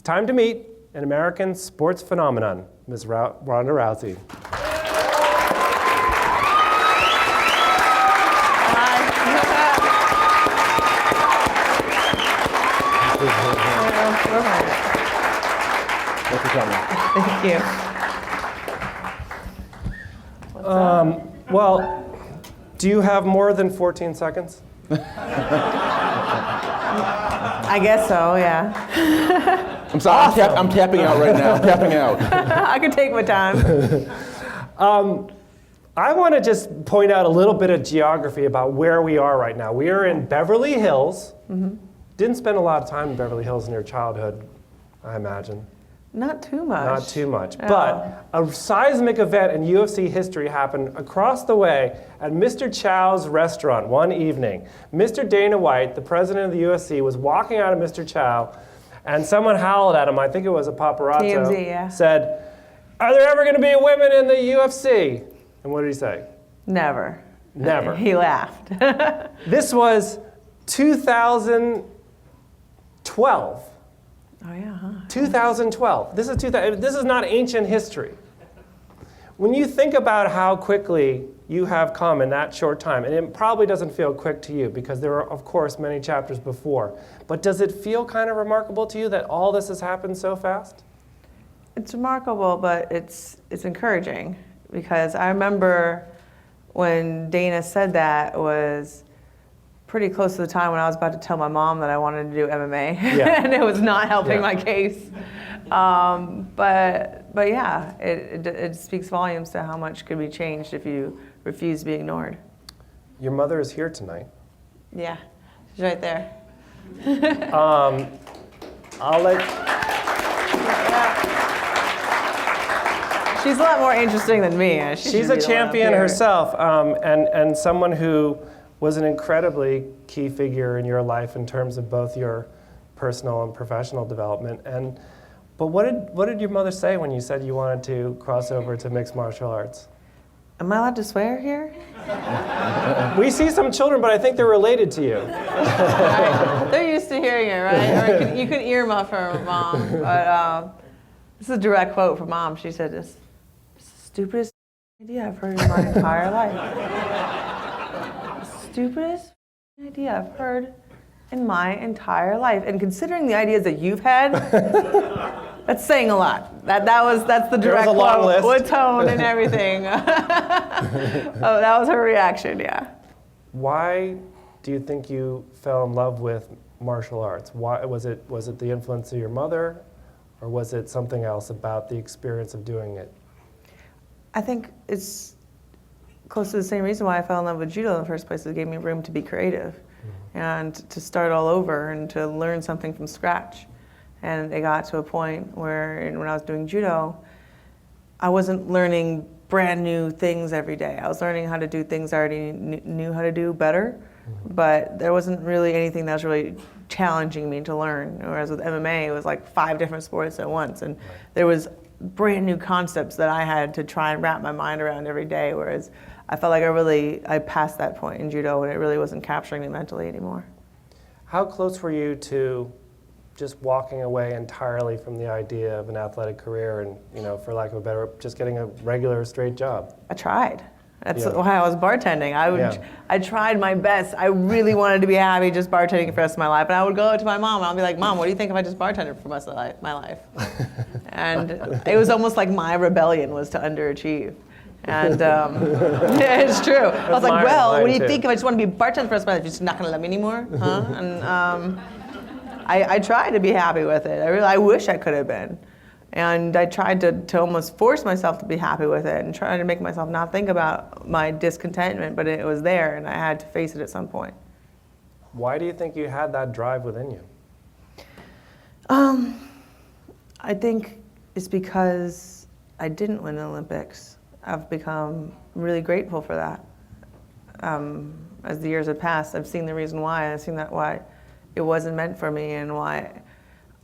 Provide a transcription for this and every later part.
time to meet an American sports phenomenon, Ms. Ronda Rousey. Thank you. Well, do you have more than 14 seconds? I guess so, yeah. I'm sorry, awesome. I'm tapping out right now. I'm tapping out. I can take my time. I want to just point out a little bit of geography about where we are right now. We are in Beverly Hills. Mm-hmm. Didn't spend a lot of time in Beverly Hills in your childhood, I imagine. Not too much. Not too much. Oh. But a seismic event in UFC history happened across the way at Mr. Chow's restaurant one evening. Mr. Dana White, the president of the UFC, was walking out of Mr. Chow, and someone howled at him, I think it was a paparazzo, TMZ, yeah. Said, "Are there ever going to be women in the UFC?" And what did he say? Never. Never. He laughed. This was 2012. Oh yeah, huh? 2012. This is not ancient history. When you think about how quickly you have come in that short time, and it probably doesn't feel quick to you because there are, of course, many chapters before, but does it feel kind of remarkable to you that all this has happened so fast? It's remarkable, but it's encouraging because I remember when Dana said that was pretty close to the time when I was about to tell my mom that I wanted to do MMA, yeah. And it was not helping my case. But yeah, it speaks volumes to how much could be changed if you refuse to be ignored. Your mother is here tonight. Yeah, she's right there. I'll let. She's a lot more interesting than me. She's a champion herself, and someone who was an incredibly key figure in your life in terms of both your personal and professional development. But what did your mother say when you said you wanted to cross over to mixed martial arts? Am I allowed to swear here? We see some children, but I think they're related to you. Right. They're used to hearing it, right? Or you can earmuff her mom. But this is a direct quote from Mom. She said, "This is the stupidest idea I've heard in my entire life. Stupidest idea I've heard in my entire life." And considering the ideas that you've had, that's saying a lot. That's the direct quote with tone and everything. Oh, that was her reaction, yeah. Why do you think you fell in love with martial arts? Why was it the influence of your mother, or was it something else about the experience of doing it? I think it's close to the same reason why I fell in love with judo in the first place. It gave me room to be creative and to start all over and to learn something from scratch. And it got to a point where when I was doing judo, I wasn't learning brand new things every day. I was learning how to do things I already knew how to do better, but there wasn't really anything that was really challenging me to learn. Whereas with MMA, it was like 5 different sports at once, and there was brand new concepts that I had to try and wrap my mind around every day, whereas I felt like I passed that point in judo and it really wasn't capturing me mentally anymore. How close were you to just walking away entirely from the idea of an athletic career and, for lack of a better, just getting a regular straight job? I tried. That's why I was bartending. I tried my best. I really wanted to be happy just bartending for the rest of my life. And I would go up to my mom and I'll be like, "Mom, what do you think if I just bartended for the rest of my life?" And it was almost like my rebellion was to underachieve. And it's true. I was like, "Well, what do you think if I just want to be bartending for the rest of my life? You're just not going to love me anymore? Huh?" And I tried to be happy with it. I wish I could have been. And I tried to almost force myself to be happy with it and try to make myself not think about my discontentment, but it was there and I had to face it at some point. Why do you think you had that drive within you? I think it's because I didn't win the Olympics. I've become really grateful for that. As the years have passed, I've seen the reason why. I've seen that why it wasn't meant for me and why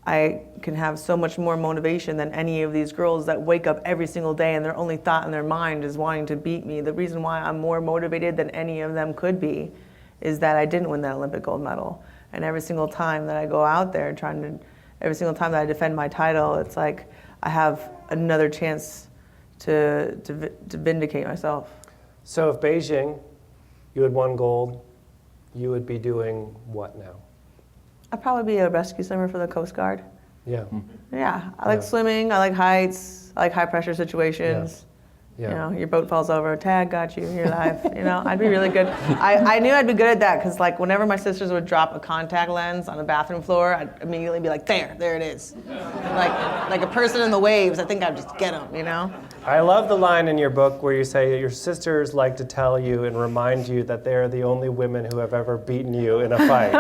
I can have so much more motivation than any of these girls that wake up every single day and their only thought in their mind is wanting to beat me. The reason why I'm more motivated than any of them could be is that I didn't win that Olympic gold medal. And every single time that I go out there trying to every single time that I defend my title, it's like I have another chance to vindicate myself. So if Beijing, you had won gold, you would be doing what now? I'd probably be a rescue swimmer for the Coast Guard. Yeah. Yeah, I like Yeah. swimming, I like heights, I like high pressure situations. Yeah. You know, your boat falls over, tag, got you, you're alive. You know, I'd be really good. I knew I'd be good at that because, like, whenever my sisters would drop a contact lens on the bathroom floor, I'd immediately be like, there it is. Like a person in the waves, I think I'd just get them, you know? I love the line in your book where you say that your sisters like to tell you and remind you that they're the only women who have ever beaten you in a fight.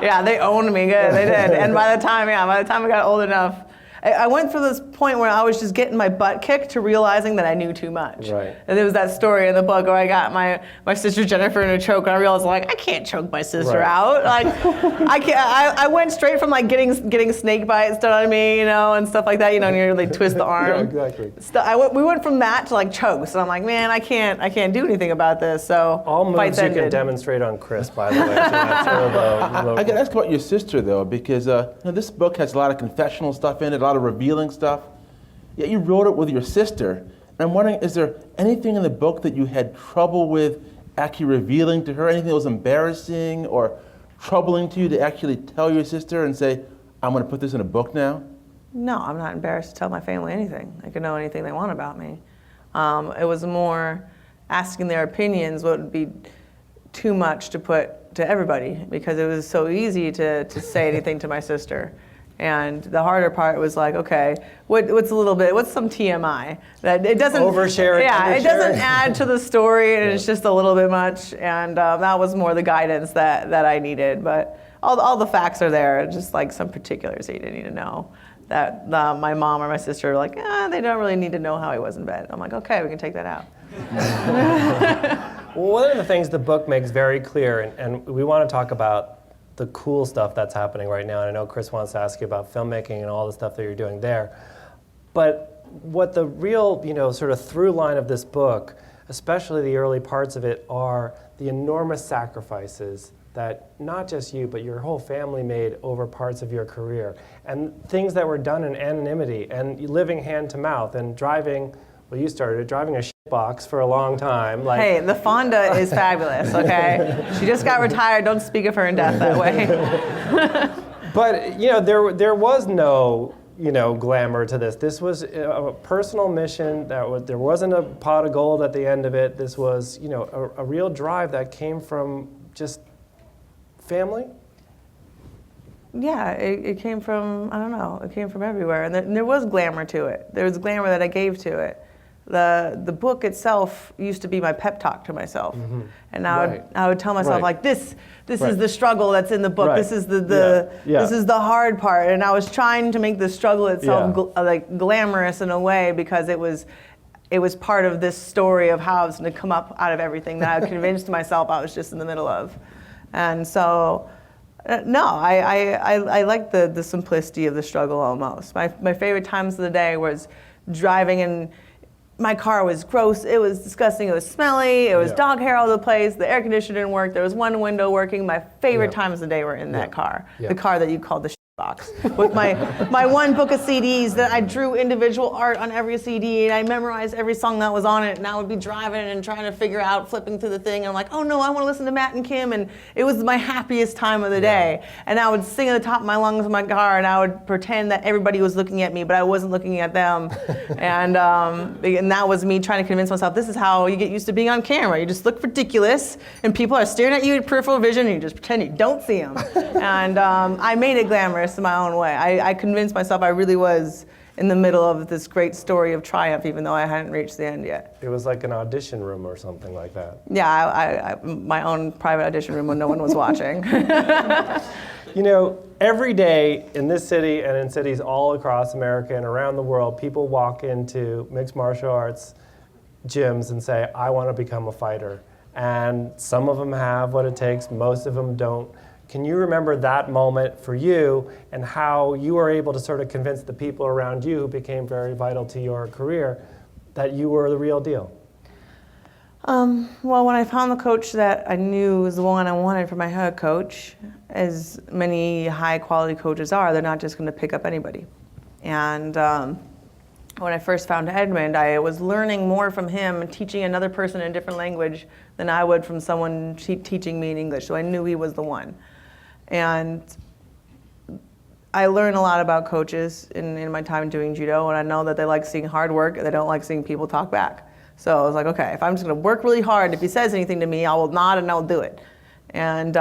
Yeah, they owned me good, they did. And by the time I got old enough, I went through this point where I was just getting my butt kicked to realizing that I knew too much. Right. And there was that story in the book where I got my sister Jennifer in a choke, and I realized, like, I can't choke my sister Right. out. Like, I can't. I went straight from like getting snake bites done on me, you know, and stuff like that. You know, and you really twist the arm. Yeah, exactly. We went from that to like chokes, and I'm like, man, I can't do anything about this. So All moves fights you can ended. demonstrate on Chris, by the way. So that's sort of a I got to ask about your sister, though, because this book has a lot of confessional stuff in it, a lot of revealing stuff. Yet you wrote it with your sister. And I'm wondering, is there anything in the book that you had trouble with actually revealing to her? Anything that was embarrassing or troubling to you to actually tell your sister and say, I'm going to put this in a book now? No, I'm not embarrassed to tell my family anything. They can know anything they want about me. It was more asking their opinions what would be too much to put to everybody, because it was so easy to say anything to my sister. And the harder part was like, okay, what's some TMI that it doesn't Overshare it, yeah, it undershare doesn't it. add to the story, and Yeah. it's just a little bit much. And that was more the guidance that I needed. But all the facts are there, just like some particulars that you didn't need to know. That my mom or my sister were like, they don't really need to know how he was in bed. I'm like, okay, we can take that out. Well, one of the things the book makes very clear, and we want to talk about the cool stuff that's happening right now, and I know Chris wants to ask you about filmmaking and all the stuff that you're doing there, but what the real, sort of through line of this book, especially the early parts of it, are the enormous sacrifices that not just you, but your whole family made over parts of your career, and things that were done in anonymity, and living hand to mouth, and driving, well, you started driving a shitbox for a long time. Like, Hey, the Fonda is fabulous, okay? She just got retired. Don't speak of her in death that way. But there was no glamour to this. This was a personal mission. There wasn't a pot of gold at the end of it. This was a real drive that came from just family. Yeah, it came from, I don't know, it came from everywhere. And there was glamour to it. There was glamour that I gave to it. The book itself used to be my pep talk to myself. Mm-hmm. And I would tell myself, Right. like, this Right. is the struggle that's in the book. Right. This is this is the hard part. And I was trying to make the struggle itself glamorous in a way, because it was part of this story of how I was going to come up out of everything that I convinced myself I was just in the middle of. And so, no, I like the simplicity of the struggle almost. My favorite times of the day was driving, and my car was gross. It was disgusting. It was smelly. It was dog hair all over the place. The air conditioner didn't work. There was one window working. My favorite times of the day were in that car, the car that you called the shit box, with my one book of CDs that I drew individual art on every CD, and I memorized every song that was on it, and I would be driving and trying to figure out, flipping through the thing, and I'm like, oh no, I want to listen to Matt and Kim, and it was my happiest time of the day. And I would sing at the top of my lungs in my car, and I would pretend that everybody was looking at me, but I wasn't looking at them. And that was me trying to convince myself, this is how you get used to being on camera. You just look ridiculous, and people are staring at you in peripheral vision, and you just pretend you don't see them. And I made it glamorous in my own way. I convinced myself I really was in the middle of this great story of triumph, even though I hadn't reached the end yet. It was like an audition room or something like that. Yeah, I my own private audition room when no one was watching. Every day in this city and in cities all across America and around the world, people walk into mixed martial arts gyms and say, I want to become a fighter. And some of them have what it takes, most of them don't. Can you remember that moment for you and how you were able to sort of convince the people around you, who became very vital to your career, that you were the real deal? Well, when I found the coach that I knew was the one I wanted for my head coach, as many high-quality coaches are, they're not just going to pick up anybody. And when I first found Edmund, I was learning more from him, teaching another person in a different language than I would from someone teaching me in English. So I knew he was the one. And I learned a lot about coaches in my time doing judo, and I know that they like seeing hard work, and they don't like seeing people talk back. So I was like, okay, if I'm just going to work really hard, if he says anything to me, I will nod and I'll do it. And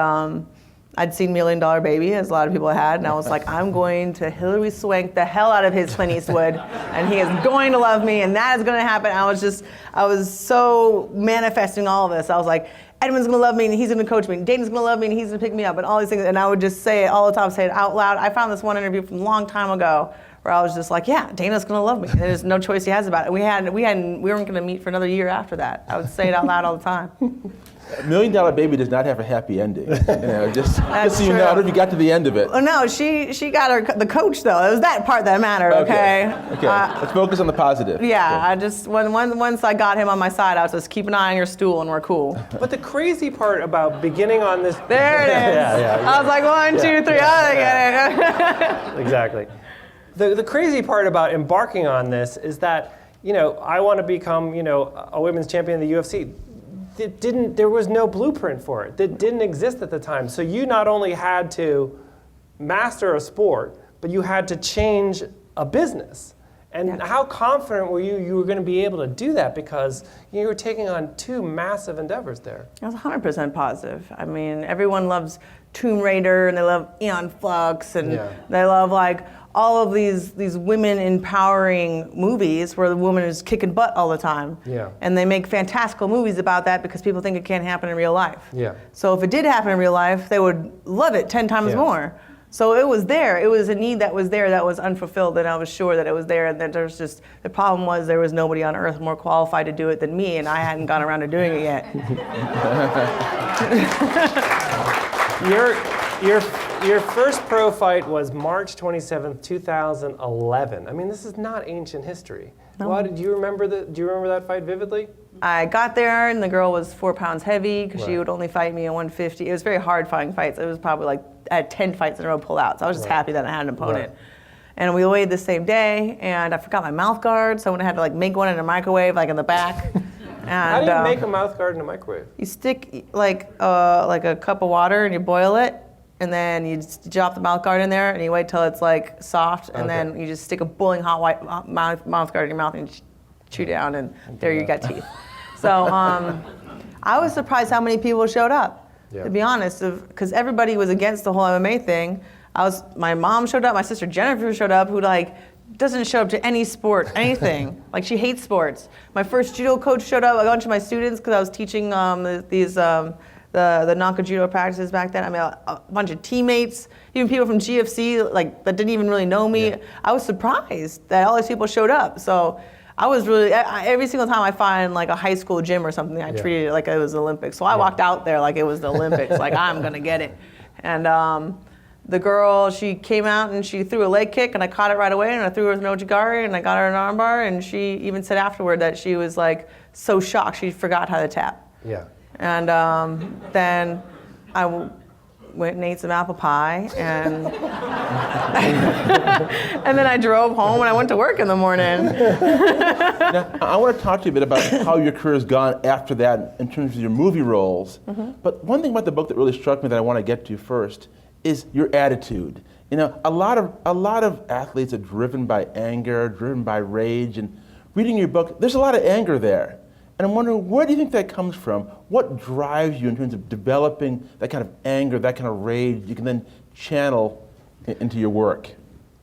I'd seen $1 Million Baby, as a lot of people had, and I was like, I'm going to Hilary Swank the hell out of his Clint Eastwood, and he is going to love me, and that is going to happen. I was so manifesting all of this. I was like, Edmund's going to love me, and he's going to coach me, and Dana's going to love me, and he's going to pick me up, and all these things. And I would just say it all the time, say it out loud. I found this one interview from a long time ago where I was just like, yeah, Dana's going to love me. There's no choice he has about it. We weren't going to meet for another year after that. I would say it out loud all the time. $1 Million Baby does not have a happy ending. Just so you true. know, I don't know if you got to the end of it. Oh, no, she got the coach, though. It was that part that mattered, okay? Okay, let's focus on the positive. Yeah, I just, once I got him on my side, I was just keep an eye on your stool and we're cool. But the crazy part about beginning on this... There it is. I was like, 1, 2, 3, I get it. Exactly. The crazy part about embarking on this is that, I want to become, a women's champion in the UFC. There was no blueprint for it. That didn't exist at the time. So you not only had to master a sport, but you had to change a business. And how confident were you were going to be able to do that? Because you were taking on 2 massive endeavors there. I was 100% positive. I mean, everyone loves Tomb Raider, and they love Aeon Flux, and they love all of these women empowering movies where the woman is kicking butt all the time. Yeah. And they make fantastical movies about that because people think it can't happen in real life. Yeah. So if it did happen in real life, they would love it 10 times more. So it was there. It was a need that was there that was unfulfilled, and I was sure that it was there. And that there was just, the problem was there was nobody on earth more qualified to do it than me, and I hadn't gone around to doing it yet. Your first pro fight was March 27th, 2011. I mean, this is not ancient history. No. Do you remember that fight vividly? I got there, and the girl was 4 pounds heavy because she would only fight me at 150. It was very hard fighting fights. It was probably I had 10 fights in a row pulled out. So I was just happy that I had an opponent. Right. And we weighed the same day, and I forgot my mouth guard, so I had to make one in a microwave, in the back. And, how do you make a mouth guard in a microwave? You stick a cup of water and you boil it, and then you just drop the mouth guard in there, and you wait till it's soft, and then you just stick a boiling hot white mouth guard in your mouth and you chew down, and there you got teeth. So I was surprised how many people showed up, to be honest, because everybody was against the whole MMA thing. My mom showed up, my sister Jennifer showed up, who doesn't show up to any sport, anything. She hates sports. My first judo coach showed up, a bunch of my students, because I was teaching the Naka judo practices back then. I mean, a bunch of teammates, even people from GFC, that didn't even really know me. Yeah. I was surprised that all these people showed up. So I was really, every single time I find a high school gym or something, I treated it like it was the Olympics. So I walked out there like it was the Olympics, I'm gonna get it. And the girl, she came out and she threw a leg kick, and I caught it right away, and I threw her with an ojigari, and I got her an armbar, and she even said afterward that she was so shocked she forgot how to tap. Yeah. And then I went and ate some apple pie, and and then I drove home, and I went to work in the morning. Now, I want to talk to you a bit about how your career has gone after that in terms of your movie roles. But one thing about the book that really struck me that I want to get to first is your attitude. A lot of athletes are driven by anger, driven by rage, and reading your book, there's a lot of anger there. And I'm wondering, where do you think that comes from? What drives you in terms of developing that kind of anger, that kind of rage you can then channel into your work?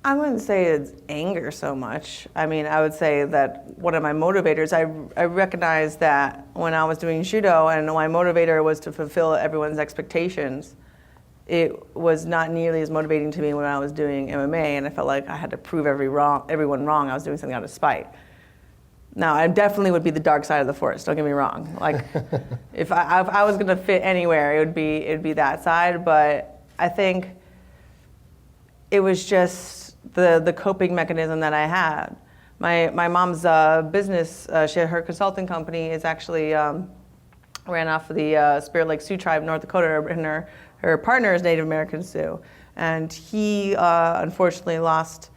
I wouldn't say it's anger so much. I mean, I would say that one of my motivators, I recognized that when I was doing judo and my motivator was to fulfill everyone's expectations, it was not nearly as motivating to me when I was doing MMA, and I felt like I had to prove everyone wrong. I was doing something out of spite. Now, I definitely would be the dark side of the force, don't get me wrong. If I was gonna fit anywhere, it'd be that side, but I think it was just the coping mechanism that I had. My mom's business, her consulting company is actually ran off of the Spirit Lake Sioux tribe, North Dakota, and her partner is Native American Sioux. And he unfortunately lost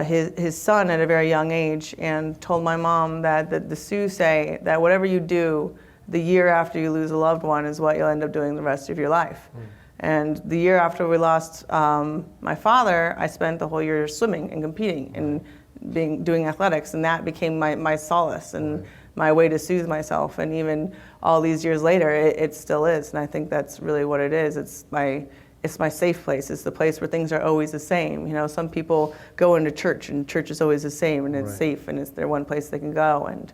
his son at a very young age, and told my mom that the Sioux say that whatever you do the year after you lose a loved one is what you'll end up doing the rest of your life. And the year after we lost my father, I spent the whole year swimming and competing and doing athletics, and that became my solace and my way to soothe myself. And even all these years later, it still is. And I think that's really what it is. It's my safe place. It's the place where things are always the same. You know, some people go into church and church is always the same, and it's safe, and it's their one place they can go. And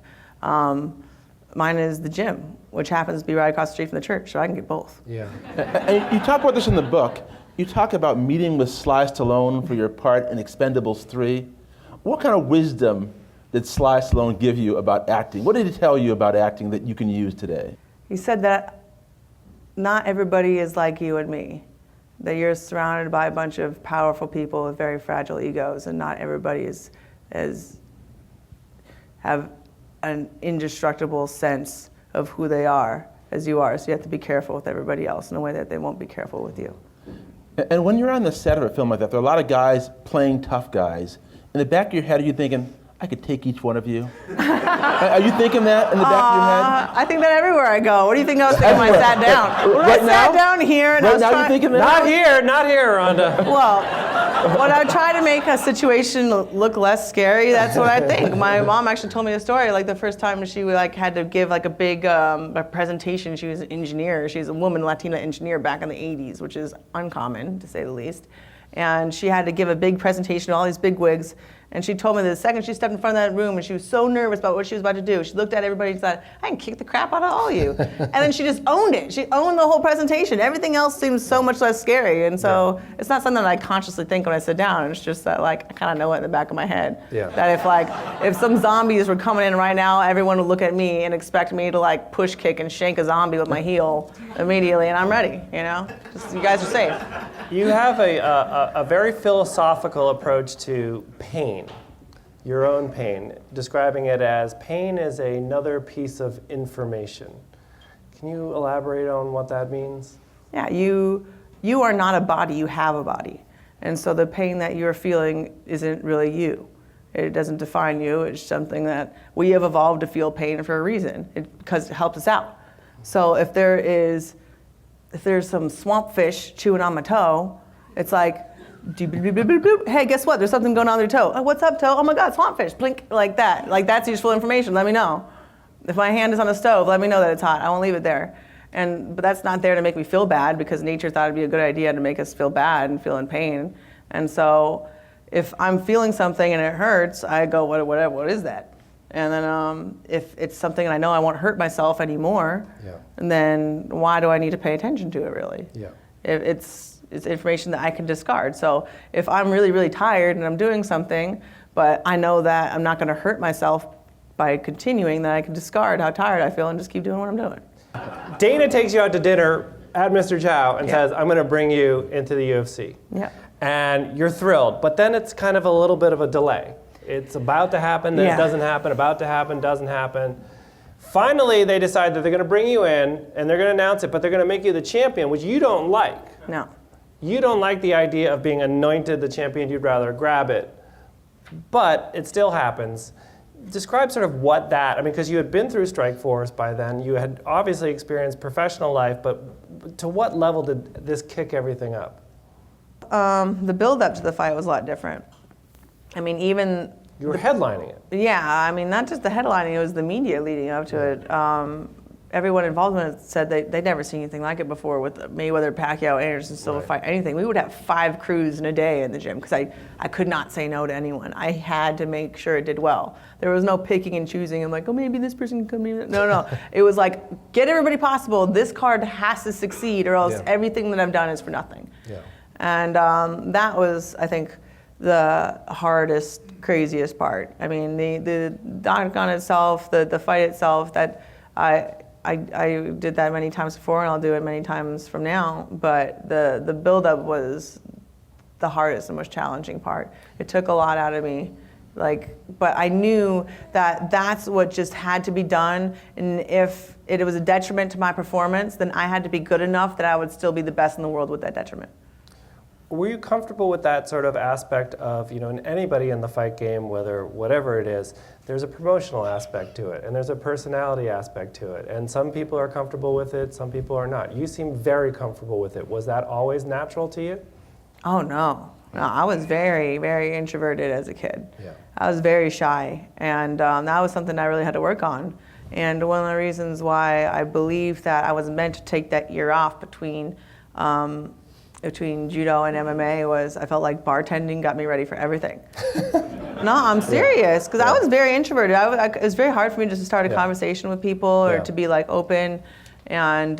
mine is the gym, which happens to be right across the street from the church, so I can get both. Yeah. And you talk about this in the book. You talk about meeting with Sly Stallone for your part in Expendables 3. What kind of wisdom did Sly Stallone give you about acting? What did he tell you about acting that you can use today? He said that not everybody is like you and me, that you're surrounded by a bunch of powerful people with very fragile egos, and not everybody have an indestructible sense of who they are as you are. So you have to be careful with everybody else in a way that they won't be careful with you. And when you're on the set of a film like that, there are a lot of guys playing tough guys. In the back of your head, are you thinking, I could take each one of you? Are you thinking that in the back of your head? I think that everywhere I go. What do you think I was thinking when I sat down? When Right I now? sat down here and Right I was now trying, you're thinking that? Not here, Rhonda. Well, when I try to make a situation look less scary, that's what I think. My mom actually told me a story, like the first time she had to give like a big a presentation. She was an engineer. She's a woman, Latina engineer back in the 80s, which is uncommon to say the least. And she had to give a big presentation to all these big wigs. And she told me that the second she stepped in front of that room and she was so nervous about what she was about to do, she looked at everybody and said, I can kick the crap out of all you. And then she just owned it. She owned the whole presentation. Everything else seems so much less scary. And so it's not something that I consciously think when I sit down. It's just that I kind of know it in the back of my head. Yeah. That if some zombies were coming in right now, everyone would look at me and expect me to push kick and shank a zombie with my heel immediately, and I'm ready, Just, you guys are safe. You have a very philosophical approach to pain, your own pain, describing it as pain is another piece of information. Can you elaborate on what that means? Yeah, you are not a body, you have a body. And so the pain that you're feeling isn't really you. It doesn't define you. It's something that we have evolved to feel pain for a reason, because it helps us out. So if there's some swamp fish chewing on my toe, it's like, hey, guess what? There's something going on with your toe. Oh, what's up, toe? Oh my God, swamp fish, blink, like that. That's useful information, let me know. If my hand is on the stove, let me know that it's hot. I won't leave it there. But that's not there to make me feel bad, because nature thought it'd be a good idea to make us feel bad and feel in pain. And so if I'm feeling something and it hurts, I go, what is that? And then if it's something and I know I won't hurt myself anymore, then why do I need to pay attention to it really? Yeah. It's information that I can discard. So if I'm really, really tired and I'm doing something, but I know that I'm not going to hurt myself by continuing, then I can discard how tired I feel and just keep doing what I'm doing. Dana takes you out to dinner at Mr. Chow and says, I'm going to bring you into the UFC. Yeah. And you're thrilled, but then it's kind of a little bit of a delay. It's about to happen, then it doesn't happen, about to happen, doesn't happen. Finally, they decide that they're going to bring you in and they're going to announce it, but they're going to make you the champion, which you don't like. No. You don't like the idea of being anointed the champion. You'd rather grab it. But it still happens. Describe sort of what that, because you had been through Strikeforce by then. You had obviously experienced professional life, but to what level did this kick everything up? The build-up to the fight was a lot different. Even... You were headlining it. Yeah, not just the headlining, it was the media leading up to it. Everyone involved in it said they'd never seen anything like it before with Mayweather, Pacquiao, Anderson Silva fight, anything. We would have 5 crews in a day in the gym because I could not say no to anyone. I had to make sure it did well. There was no picking and choosing. I'm like, oh, maybe this person can come. Maybe no. It was like, get everybody possible. This card has to succeed or else everything that I've done is for nothing. Yeah. And that was, I think, the hardest, craziest part. The octagon itself, the fight itself, that I did that many times before, and I'll do it many times from now. But the build-up was the hardest and most challenging part. It took a lot out of me, but I knew that that's what just had to be done. And if it was a detriment to my performance, then I had to be good enough that I would still be the best in the world with that detriment. Were you comfortable with that sort of aspect of, in anybody in the fight game, whatever it is, there's a promotional aspect to it, and there's a personality aspect to it, and some people are comfortable with it, some people are not. You seem very comfortable with it. Was that always natural to you? Oh, no. No, I was very, very introverted as a kid. Yeah. I was very shy, and that was something I really had to work on. And one of the reasons why I believe that I was meant to take that year off between judo and MMA was I felt like bartending got me ready for everything. No, I'm serious, because I was very introverted. It was very hard for me just to start a conversation with people or to be like open. And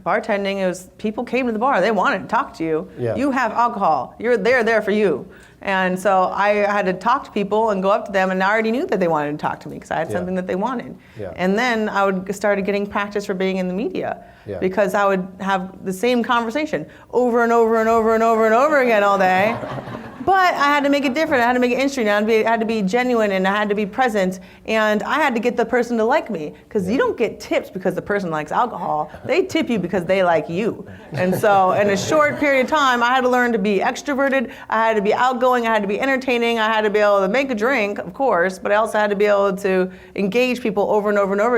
bartending, it was people came to the bar, they wanted to talk to you. Yeah. You have alcohol, they're there for you. And so I had to talk to people and go up to them, and I already knew that they wanted to talk to me because I had something that they wanted. Yeah. And then I started getting practice for being in the media because I would have the same conversation over and over and over and over and over again all day. But I had to make it different. I had to make it interesting. I had to be genuine, and I had to be present. And I had to get the person to like me, because you don't get tips because the person likes alcohol. They tip you because they like you. And so in a short period of time, I had to learn to be extroverted. I had to be outgoing. I had to be entertaining. I had to be able to make a drink, of course, but I also had to be able to engage people over and over and over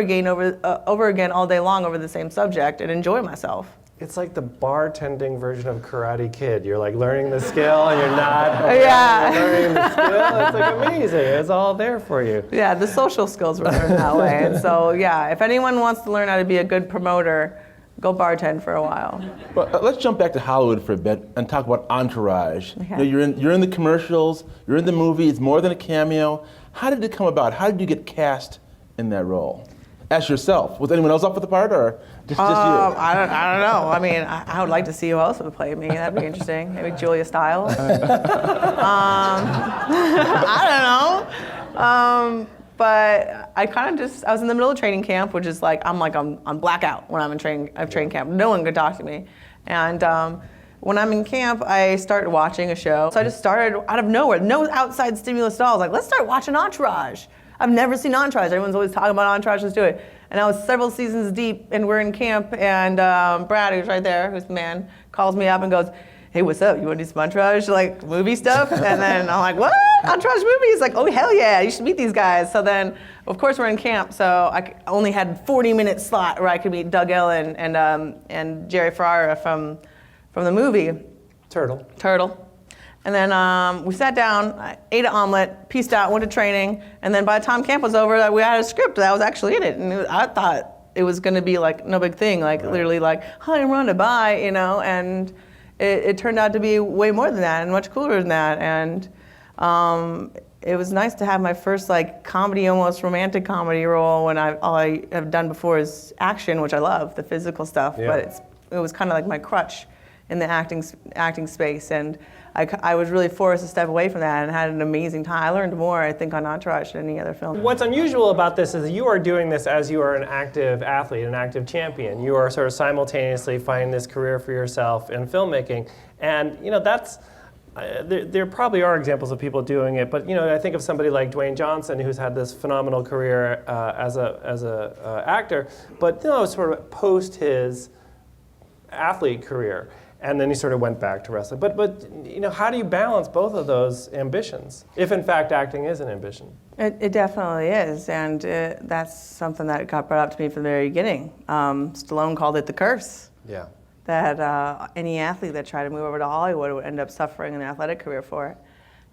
again all day long over the same subject and enjoy myself. It's like the bartending version of Karate Kid. You're like learning the skill and you're not learning the skill. It's like amazing. It's all there for you. Yeah, the social skills were learned that way. And so, if anyone wants to learn how to be a good promoter, go bartend for a while. But let's jump back to Hollywood for a bit and talk about Entourage. Okay. You're in the commercials, you're in the movie, it's more than a cameo. How did it come about? How did you get cast in that role? As yourself? Was anyone else up for the part, or just you? I don't know. I mean, I would like to see who else would play me. That'd be interesting. Maybe Julia Stiles. I don't know. But I kind of I was in the middle of training camp, which is like I'm on blackout when I'm in training camp. No one could talk to me. And when I'm in camp, I started watching a show. So I just started out of nowhere, no outside stimulus at all. I was like, let's start watching Entourage. I've never seen Entourage. Everyone's always talking about Entourage. Let's do it. And I was several seasons deep, and we're in camp, and Brad, who's right there, who's the man, calls me up and goes, hey, what's up? You want to do some Entourage, like movie stuff? And then I'm like, what? Entourage movies? Like, oh, hell yeah, you should meet these guys. So then, of course, we're in camp, so I only had 40-minute slot where I could meet Doug Ellen and Jerry Ferrara from the movie. Turtle. And then we sat down, I ate an omelet, peaced out, went to training, and then by the time camp was over, we had a script that was actually in it. And I thought it was going to be like no big thing, like literally like, hi, I'm Ronda, bye, and it turned out to be way more than that and much cooler than that. And it was nice to have my first like comedy, almost romantic comedy role when all I have done before is action, which I love, the physical stuff, but it was kind of like my crutch in the acting space. And I was really forced to step away from that and had an amazing time. I learned more, I think, on Entourage than any other film. What's unusual about this is that you are doing this as you are an active athlete, an active champion. You are sort of simultaneously finding this career for yourself in filmmaking. And, that's, there probably are examples of people doing it, but, I think of somebody like Dwayne Johnson, who's had this phenomenal career as a actor, but, sort of post his athlete career. And then he sort of went back to wrestling. But how do you balance both of those ambitions, if in fact acting is an ambition? It definitely is, and that's something that got brought up to me from the very beginning. Stallone called it the curse. Yeah. That any athlete that tried to move over to Hollywood would end up suffering an athletic career for it.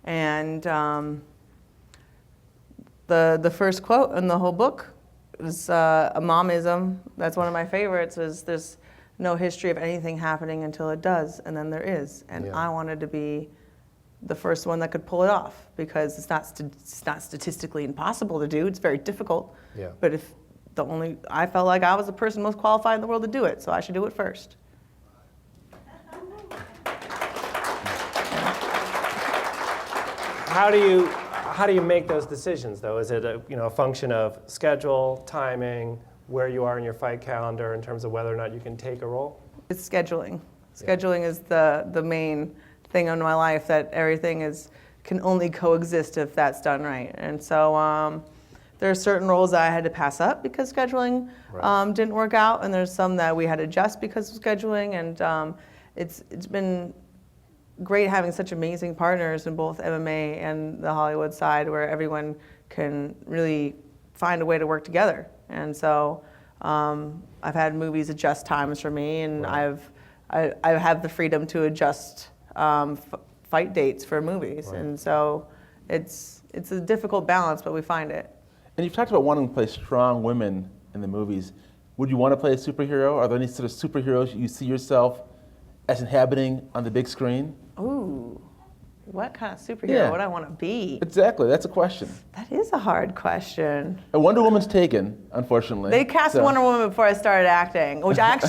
And the first quote in the whole book was a momism. That's one of my favorites. There's no history of anything happening until it does, and then there is. And I wanted to be the first one that could pull it off, because it's not statistically impossible to do. It's very difficult. Yeah. But I felt like I was the person most qualified in the world to do it, so I should do it first. How do you make those decisions, though? Is it a function of schedule, timing, where you are in your fight calendar in terms of whether or not you can take a role? It's scheduling. Scheduling is the main thing in my life, that everything can only coexist if that's done right. And so there are certain roles that I had to pass up because scheduling didn't work out, and there's some that we had to adjust because of scheduling, and it's been great having such amazing partners in both MMA and the Hollywood side, where everyone can really find a way to work together. And so I've had movies adjust times for me, and I have the freedom to adjust fight dates for movies, and so it's a difficult balance, but we find it. And you've talked about wanting to play strong women in the movies. Would you want to play a superhero? Are there any sort of superheroes you see yourself as inhabiting on the big screen? Ooh, what kind of superhero would I want to be? Exactly, that's a question. That is a hard question. And Wonder Woman's taken, unfortunately. They cast Wonder Woman before I started acting, which I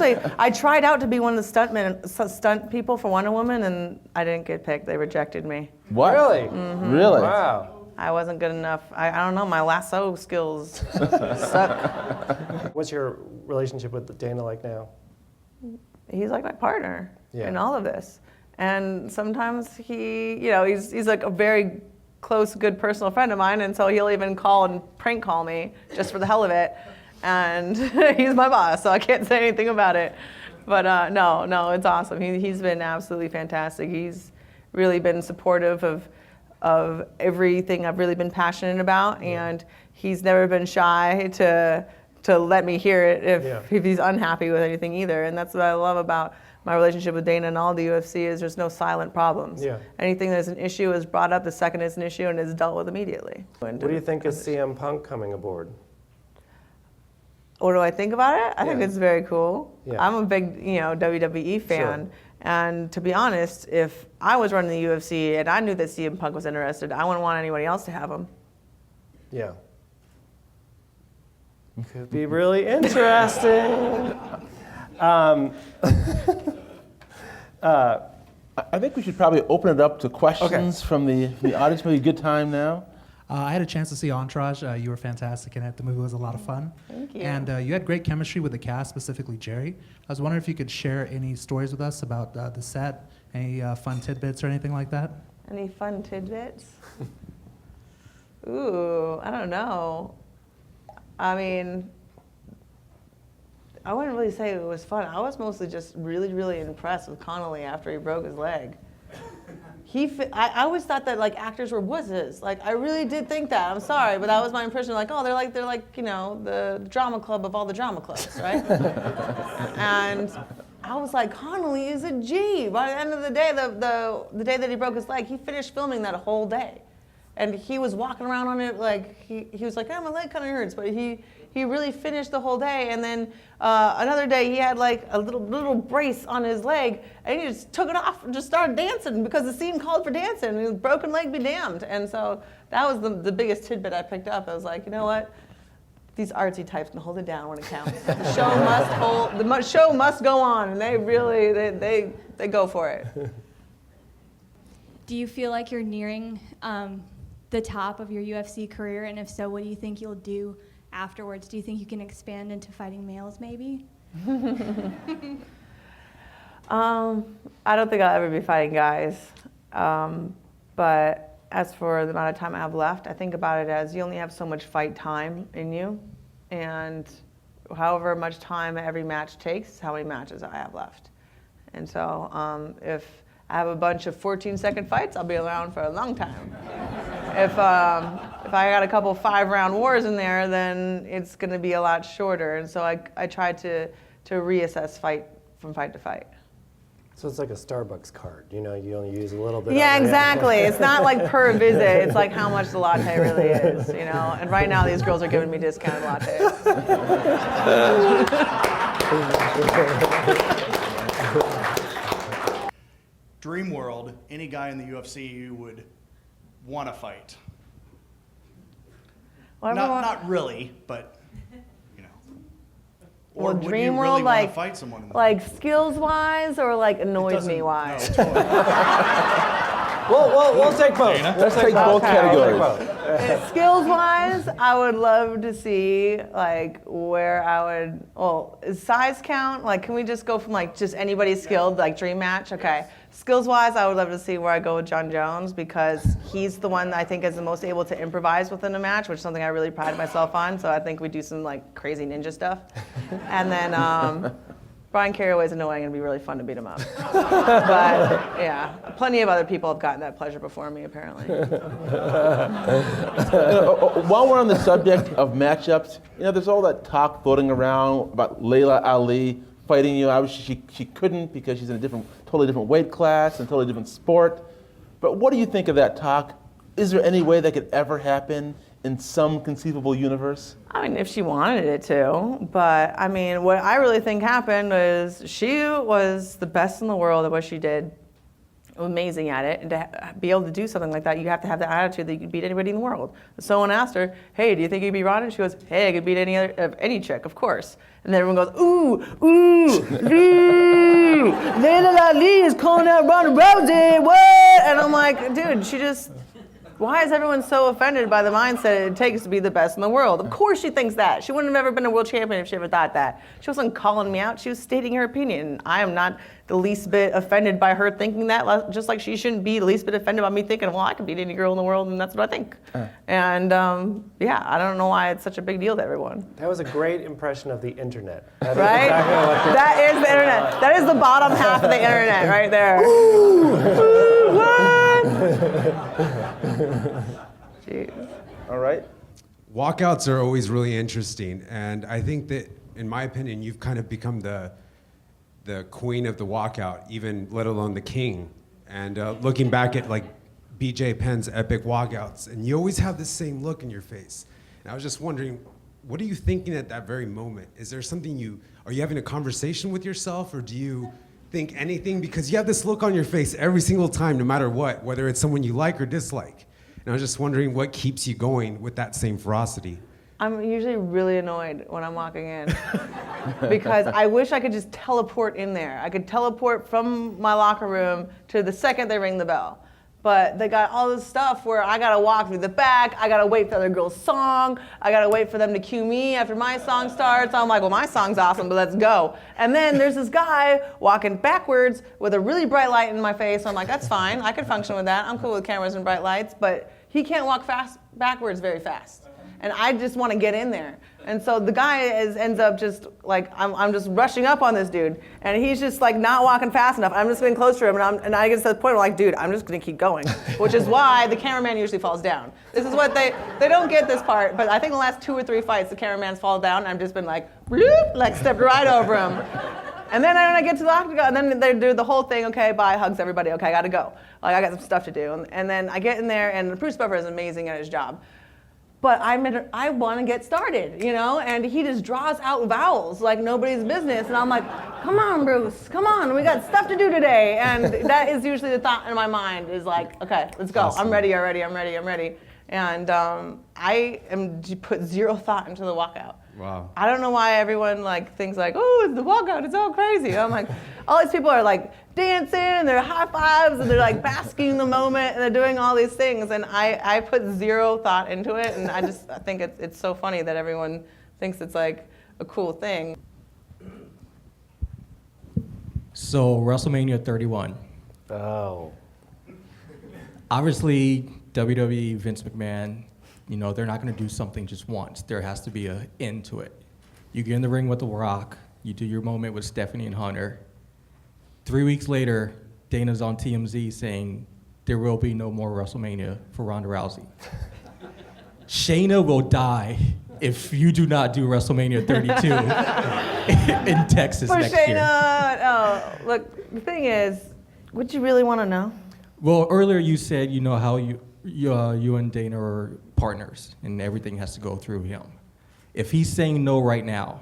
tried out to be one of the stunt people for Wonder Woman, and I didn't get picked. They rejected me. What? Really? Mm-hmm. Really? Wow. I wasn't good enough. I don't know, my lasso skills suck. What's your relationship with Dana like now? He's like my partner in all of this. And sometimes he's like a very close, good personal friend of mine, and so he'll even call and prank call me just for the hell of it. And he's my boss, so I can't say anything about it. But no, it's awesome. He's been absolutely fantastic. He's really been supportive of everything I've really been passionate about, and he's never been shy to let me hear it if he's unhappy with anything either. And that's what I love about my relationship with Dana and all the UFC is there's no silent problems. Yeah. Anything that's an issue is brought up the second it's an issue and is dealt with immediately. What do you think of CM Punk coming aboard? What do I think about it? I think it's very cool. Yeah. I'm a big WWE fan. Sure. And to be honest, if I was running the UFC and I knew that CM Punk was interested, I wouldn't want anybody else to have him. Yeah. Could be really interesting. I think we should probably open it up to questions from the audience. Maybe a good time now. I had a chance to see Entourage. You were fantastic in it. The movie was a lot of fun. Thank you. And you had great chemistry with the cast, specifically Jerry. I was wondering if you could share any stories with us about the set, any fun tidbits or anything like that? Any fun tidbits? Ooh, I don't know. I mean, I wouldn't really say it was fun. I was mostly just really, really impressed with Connolly after he broke his leg. I always thought that like actors were wusses. Like I really did think that. I'm sorry, but that was my impression. Like, oh, they're like the drama club of all the drama clubs, right? And I was like, Connolly is a G. By the end of the day, the day that he broke his leg, he finished filming that whole day. And he was walking around on it like, he was like, oh, my leg kind of hurts. But he really finished the whole day. And then another day he had like a little brace on his leg. And he just took it off and just started dancing because the scene called for dancing. And his broken leg be damned. And so that was the biggest tidbit I picked up. I was like, you know what? These artsy types can hold it down when it counts. The show must go on. And they really, they go for it. Do you feel like you're nearing the top of your UFC career? And if so, what do you think you'll do afterwards? Do you think you can expand into fighting males maybe? I don't think I'll ever be fighting guys. But as for the amount of time I have left, I think about it as you only have so much fight time in you. And however much time every match takes is how many matches I have left. And so if I have a bunch of 14-second fights, I'll be around for a long time. If I got a couple 5-round wars in there, then it's going to be a lot shorter. And so I try to reassess fight from fight to fight. So it's like a Starbucks card, you only use a little bit. Yeah, exactly. It's not like per visit. It's like how much the latte really is, And right now these girls are giving me discounted lattes. Dream world, any guy in the UFC you would want to fight? Well, not really, but Or well, would dream you world, really like, want to fight someone in the like skills wise or like annoys me wise? No, We'll take both. Let's take both Okay. categories. Skills-wise, I would love to see like where I would. Well, is size count? Like, can we just go from like just anybody skilled, like dream match? Okay. Skills-wise, I would love to see where I go with John Jones because he's the one that I think is the most able to improvise within a match, which is something I really pride myself on. So I think we do some like crazy ninja stuff, and then Brian Carraway's annoying and it'd be really fun to beat him up. But yeah, plenty of other people have gotten that pleasure before me apparently. While we're on the subject of matchups, there's all that talk floating around about Layla Ali fighting you. Obviously, she couldn't because she's in a totally different weight class and totally different sport. But what do you think of that talk? Is there any way that could ever happen in some conceivable universe? I mean, if she wanted it to, but I mean, what I really think happened was she was the best in the world at what she did, amazing at it, and to be able to do something like that, you have to have the attitude that you can beat anybody in the world. Someone asked her, "Hey, do you think you could beat Ronda?" She goes, "Hey, I could beat any chick, of course." And then everyone goes, "Ooh, ooh, ooh, Layla Ali is calling out Ronda Rousey, what?" And I'm like, dude, why is everyone so offended by the mindset it takes to be the best in the world? Of course she thinks that. She wouldn't have ever been a world champion if she ever thought that. She wasn't calling me out. She was stating her opinion. I am not the least bit offended by her thinking that, just like she shouldn't be the least bit offended by me thinking, well, I can beat any girl in the world, and that's what I think. And yeah, I don't know why it's such a big deal to everyone. That was a great impression of the internet. Right? That is the internet. That is the bottom half of the internet right there. Jeez. All right. Walkouts are always really interesting, and I think that, in my opinion, you've kind of become the queen of the walkout, even let alone the king. And looking back at like BJ Penn's epic walkouts, and you always have the same look in your face. And I was just wondering, what are you thinking at that very moment? Is there something are you having a conversation with yourself, or do you think anything? Because you have this look on your face every single time, no matter what, whether it's someone you like or dislike. And I was just wondering what keeps you going with that same ferocity. I'm usually really annoyed when I'm walking in because I wish I could just teleport in there. I could teleport from my locker room to the second they ring the bell. But they got all this stuff where I gotta walk through the back, I gotta wait for the other girl's song, I gotta wait for them to cue me after my song starts. I'm like, well, my song's awesome, but let's go. And then there's this guy walking backwards with a really bright light in my face. I'm like, that's fine, I can function with that. I'm cool with cameras and bright lights, but he can't walk backwards very fast. And I just want to get in there. And so the guy ends up just like, I'm just rushing up on this dude. And he's just like not walking fast enough. I'm just getting close to him. And I get to the point where like, dude, I'm just going to keep going. Which is why the cameraman usually falls down. This is what they don't get this part. But I think the last 2 or 3 fights, the cameraman's fall down. And I've just been like, bloop, like stepped right over him. And then when I get to the octagon, and then they do the whole thing, okay, bye, hugs everybody, okay, I gotta go. Like, I got some stuff to do. And then I get in there, and Bruce Buffer is amazing at his job. But I want to get started, and he just draws out vowels like nobody's business. And I'm like, come on, Bruce, come on, we got stuff to do today. And that is usually the thought in my mind is like, okay, let's go. Awesome. I'm ready. And I put zero thought into the walkout. Wow. I don't know why everyone thinks oh, it's the walkout, it's all crazy. I'm like, all these people are dancing and they're high fives and they're basking in the moment and they're doing all these things, and I put zero thought into it, and I think it's so funny that everyone thinks it's a cool thing. So WrestleMania 31. Oh. Obviously, WWE, Vince McMahon, they're not going to do something just once. There has to be an end to it. You get in the ring with The Rock, you do your moment with Stephanie and Hunter. 3 weeks later, Dana's on TMZ saying there will be no more WrestleMania for Ronda Rousey. Shayna will die if you do not do WrestleMania 32 in Texas For next Shayna, year. oh, look, the thing is, would you really want to know? Well, earlier you said how you and Dana are partners and everything has to go through him. If he's saying no right now,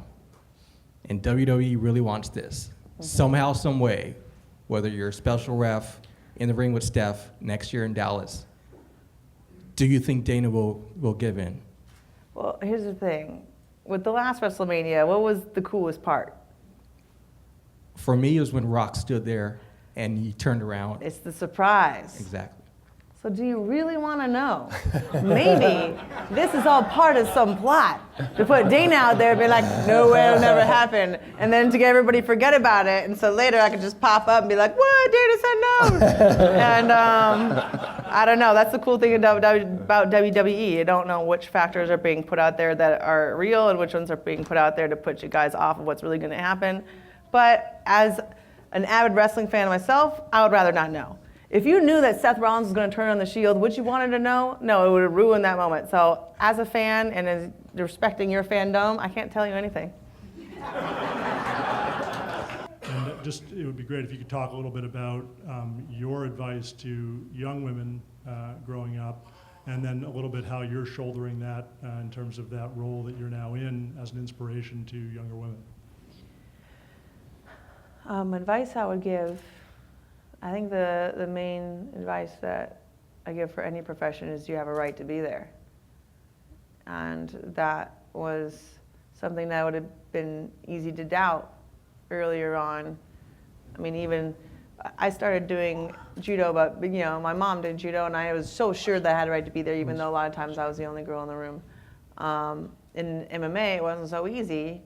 and WWE really wants this, somehow, some way, whether you're a special ref in the ring with Steph next year in Dallas, do you think Dana will give in? Well, here's the thing. With the last WrestleMania, what was the coolest part? For me, it was when Rock stood there and he turned around. It's the surprise. Exactly. So do you really want to know? Maybe this is all part of some plot to put Dana out there and be like, no way, it'll never happen. And then to get everybody to forget about it. And so later I could just pop up and be like, what? Dana said no. And I don't know. That's the cool thing about WWE. You don't know which factors are being put out there that are real and which ones are being put out there to put you guys off of what's really going to happen. But as an avid wrestling fan myself, I would rather not know. If you knew that Seth Rollins was going to turn on the Shield, would you want to know? No, it would have ruined that moment. So as a fan and as respecting your fandom, I can't tell you anything. And just, it would be great if you could talk a little bit about your advice to young women growing up, and then a little bit how you're shouldering that in terms of that role that you're now in as an inspiration to younger women. Advice I would give, I think the main advice that I give for any profession is you have a right to be there. And that was something that would have been easy to doubt earlier on. I mean, even I started doing judo, but you know, my mom did judo, and I was so sure that I had a right to be there, even though a lot of times I was the only girl in the room. In MMA, it wasn't so easy,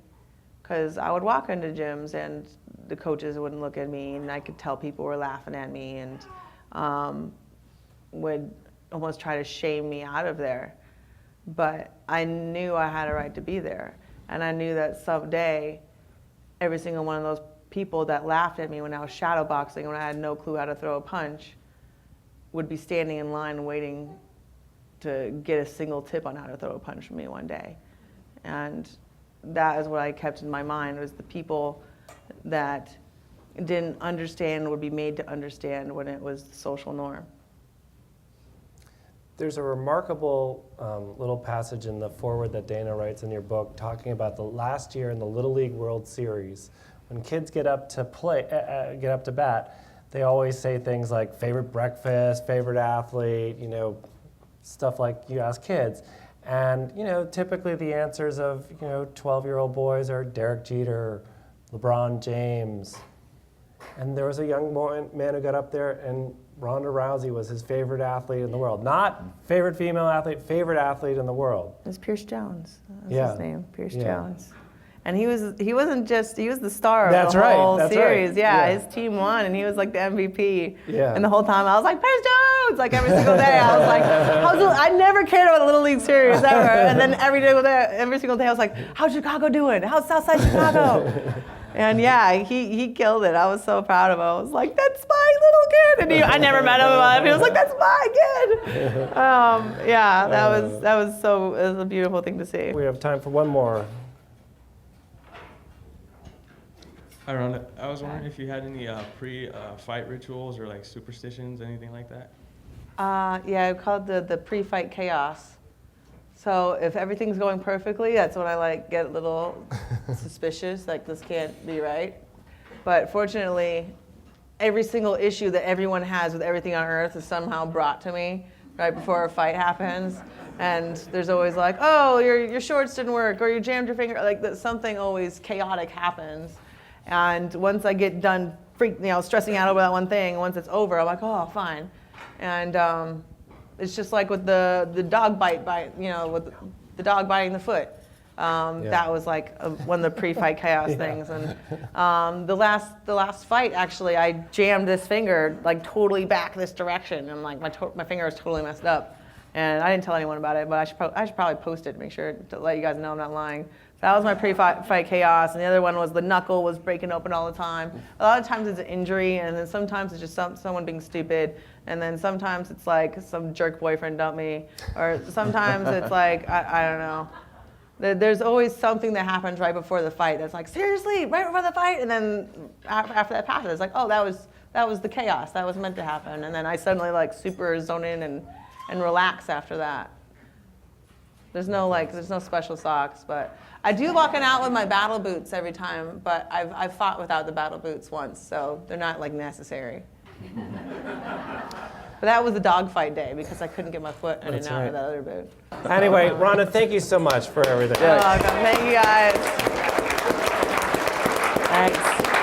because I would walk into gyms and the coaches wouldn't look at me, and I could tell people were laughing at me and would almost try to shame me out of there. But I knew I had a right to be there, and I knew that someday every single one of those people that laughed at me when I was shadow boxing, when I had no clue how to throw a punch, would be standing in line waiting to get a single tip on how to throw a punch from me one day. And that is what I kept in my mind, was the people that didn't understand would be made to understand when it was the social norm. There's a remarkable little passage in the foreword that Dana writes in your book talking about the last year in the Little League World Series. When kids get up to get up to bat, they always say things like favorite breakfast, favorite athlete, you know, stuff like you ask kids. And, you know, typically the answers of, you know, 12-year-old boys are Derek Jeter, LeBron James. And there was a young man who got up there, and Ronda Rousey was his favorite athlete in the world. Not favorite female athlete, favorite athlete in the world. It was Pierce Jones. That was Yeah. his name, Pierce Yeah. Jones. And he was the star of That's the whole right. series. Yeah, Yeah. his team won, and he was like the MVP. Yeah. And the whole time I was like, Pierce Jones! Like every single day I was like, I never cared about the Little League Series ever. And then every single day I was like, how's Chicago doing? How's Southside Chicago? And yeah, he killed it. I was so proud of him. I was like, that's my little kid. And I never met him, but he was like, that's my kid. Yeah, that was a beautiful thing to see. We have time for one more. Hi, Rhonda. I was wondering if you had any pre-fight rituals or like superstitions, anything like that? Yeah, I call it the pre-fight chaos. So if everything's going perfectly, that's when I get a little suspicious, like this can't be right. But fortunately, every single issue that everyone has with everything on earth is somehow brought to me right before a fight happens. And there's always like, oh, your shorts didn't work, or you jammed your finger, something always chaotic happens. And once I get done stressing out over that one thing, once it's over, I'm like, oh, fine. And it's just like with the dog bite, with the dog biting the foot. That was like one of the pre-fight chaos things. And the last fight, actually, I jammed this finger totally back this direction, and my finger is totally messed up. And I didn't tell anyone about it, but I should probably post it to make sure to let you guys know I'm not lying. That was my pre-fight chaos, and the other one was the knuckle was breaking open all the time. A lot of times it's an injury, and then sometimes it's just someone being stupid, and then sometimes it's like some jerk boyfriend dumped me, or sometimes it's like, I don't know. There's always something that happens right before the fight that's like, seriously, right before the fight? And then after that passes, it's like, oh, that was the chaos. That was meant to happen. And then I suddenly super zone in and relax after that. There's no special socks, but I do walking out with my battle boots every time, but I've fought without the battle boots once, so they're not necessary. But that was the dogfight day because I couldn't get my foot in and out of that other boot. Anyway, Rhonda, thank you so much for everything. You're welcome. Thank you guys. Thanks.